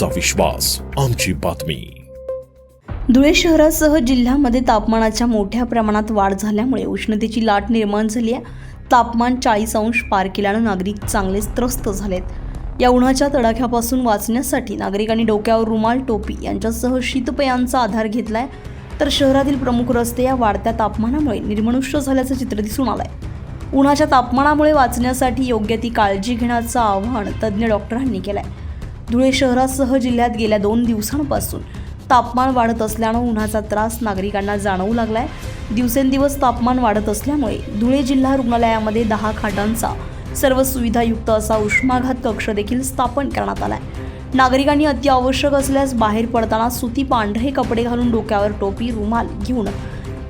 तुमचा विश्वास आमची बातमी। धुळे शहरासह जिल्ह्यामध्ये तापमानाच्या मोठ्या प्रमाणात वाढ झाल्यामुळे उष्णतेची लाट निर्माण झाली आहे। तापमान 40 अंश पार केल्यानं नागरिक चांगलेच त्रस्त झालेत। या उन्हाच्या तडाख्यापासून वाचण्यासाठी नागरिकांनी डोक्यावर रुमाल, टोपी यांच्यासह शीतपेयांचा आधार घेतलाय। तर शहरातील प्रमुख रस्ते या वाढत्या तापमानामुळे निर्मनुष्य झाल्याचं चित्र दिसून आलंय। उन्हाच्या तापमानामुळे वाचण्यासाठी योग्य ती काळजी घेण्याचं आवाहन तज्ज्ञ डॉक्टरांनी केलंय। धुळे शहरासह जिल्ह्यात गेल्या 2 दिवसांपासून तापमान वाढत असल्यानं उन्हाचा त्रास नागरिकांना जाणवू लागलाय। दिवसेंदिवस तापमान वाढत असल्यामुळे धुळे जिल्हा रुग्णालयामध्ये 10 खाटांचा सर्व सुविधायुक्त असा उष्माघात कक्ष देखील स्थापन करण्यात आलाय। नागरिकांनी अत्यावश्यक असल्यास बाहेर पडताना सुती पांढरे कपडे घालून डोक्यावर टोपी, रुमाल घेऊन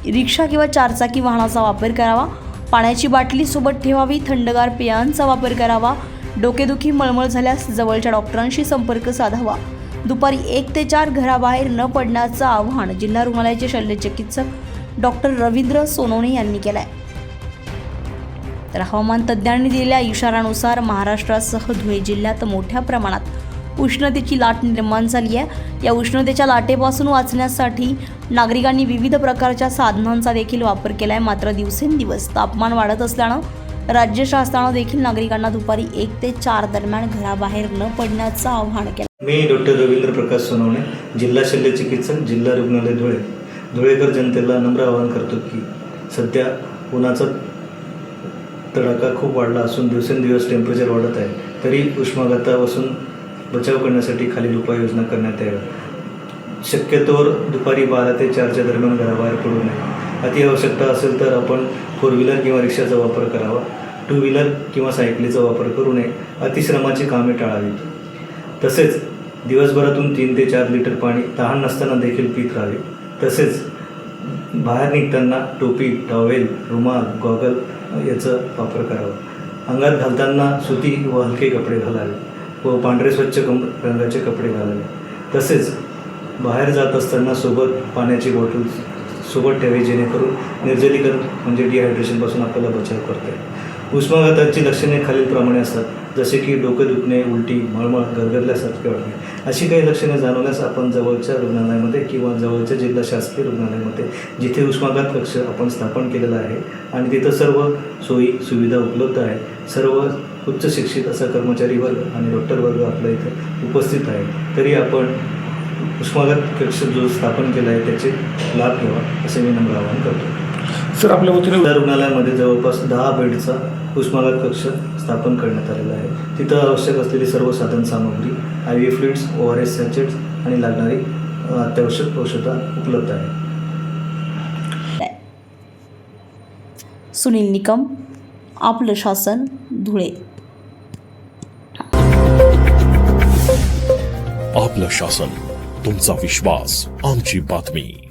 रिक्षा किंवा 4 चाकी वाहनाचा वापर करावा। पाण्याची बाटली सोबत ठेवावी। थंडगार पेयांचा वापर करावा। डोकेदुखी, मळमळ झाल्यास जवळच्या डॉक्टरांशी संपर्क साधावा। दुपारी 1 ते 4 घराबाहेर न पडण्याचं आवाहन जिल्हा रुग्णालयाचे शल्यचिकित्सक डॉक्टर रवींद्र सोनवणे यांनी केलं आहे। तर हवामान तज्ज्ञांनी दिलेल्या इशाऱ्यानुसार महाराष्ट्रासह धुळे जिल्ह्यात मोठ्या प्रमाणात उष्णतेची लाट निर्माण झाली आहे। या उष्णतेच्या लाटेपासून वाचण्यासाठी नागरिकांनी विविध प्रकारच्या साधनांचा देखील वापर केला आहे। मात्र दिवसेंदिवस तापमान वाढत असल्यानं राज्य शासनानं देखील नागरिकांना दुपारी 1 ते 4 दरम्यान घराबाहेर न पडण्याचं आवाहन केलं। मी डॉक्टर रवींद्र प्रकाश सोनवणे, जिल्हा शल्यचिकित्सक, जिल्हा रुग्णालय धुळे। धुळेकर जनतेला नम्र आवाहन करतो की सध्या उन्हाचा तडाखा खूप वाढला असून दिवसेंदिवस टेम्परेचर वाढत आहे। तरी उष्माघातापासून बचाव करण्यासाठी खालील उपाययोजना करण्यात याव्या। शक्यतोवर दुपारी 12 ते 4च्या दरम्यान घराबाहेर पडू नये। अति आवश्यकता असेल तर आपण 4 व्हीलर किंवा रिक्षाचा वापर करावा। 2 व्हीलर किंवा सायकलीचा वापर करू नये। अतिश्रमाची कामे टाळावीत। तसेच दिवसभरातून 3 ते 4 लिटर पाणी तहान नसताना देखील पीत राहावे। तसेच बाहेर निघताना टोपी, टॉवेल, रुमाल, गॉगल याचा वापर करावा। अंगात घालताना सुती व हलके कपडे घालावे व पांढरे स्वच्छ रंगाचे कपडे घालावे। तसेच बाहेर जात असताना सोबत पाण्याची बॉटल सोबत ठेवावी, जेणेकरून निर्जलीकरण म्हणजे डिहायड्रेशनपासून आपल्याला बचाव करता येईल। उष्माघाताची लक्षणे खालीलप्रमाणे असतात, जसे की डोकं दुखणे, उलटी, मळमळ, गरगरल्यासारखे वाटणे। अशी काही लक्षणे जाणवल्यास आपण जवळच्या रुग्णालयामध्ये किंवा जवळच्या जिल्हा शासकीय रुग्णालयामध्ये, जिथे उष्माघात कक्ष आपण स्थापन केलेला आहे आणि तिथं सर्व सोयी सुविधा उपलब्ध आहे, सर्व उच्च शिक्षित असा कर्मचारी वर्ग आणि डॉक्टर वर्ग आपल्या इथं उपस्थित आहे, तरी आपण उष्माघात कक्ष जो स्थापन केला आहे त्याचे लाभ घ्यावा असे मी नम्र आवाहन करतो। सर, आपल्या वतीने रुग्णालयामध्ये जवळपास 10 बेडचा उष्माघात कक्ष स्थापन करण्यात आलेला आहे। तिथं आवश्यक असलेली सर्व साधन सामग्री, IV फ्लुइड्स, ORS सॅचेट्स आणि लागणारी अत्यावश्यक औषधं उपलब्ध आहे। सुनील निकम, आपलं शासन, धुळे। आपलं शासन, तुमचा विश्वास आमची बातमी।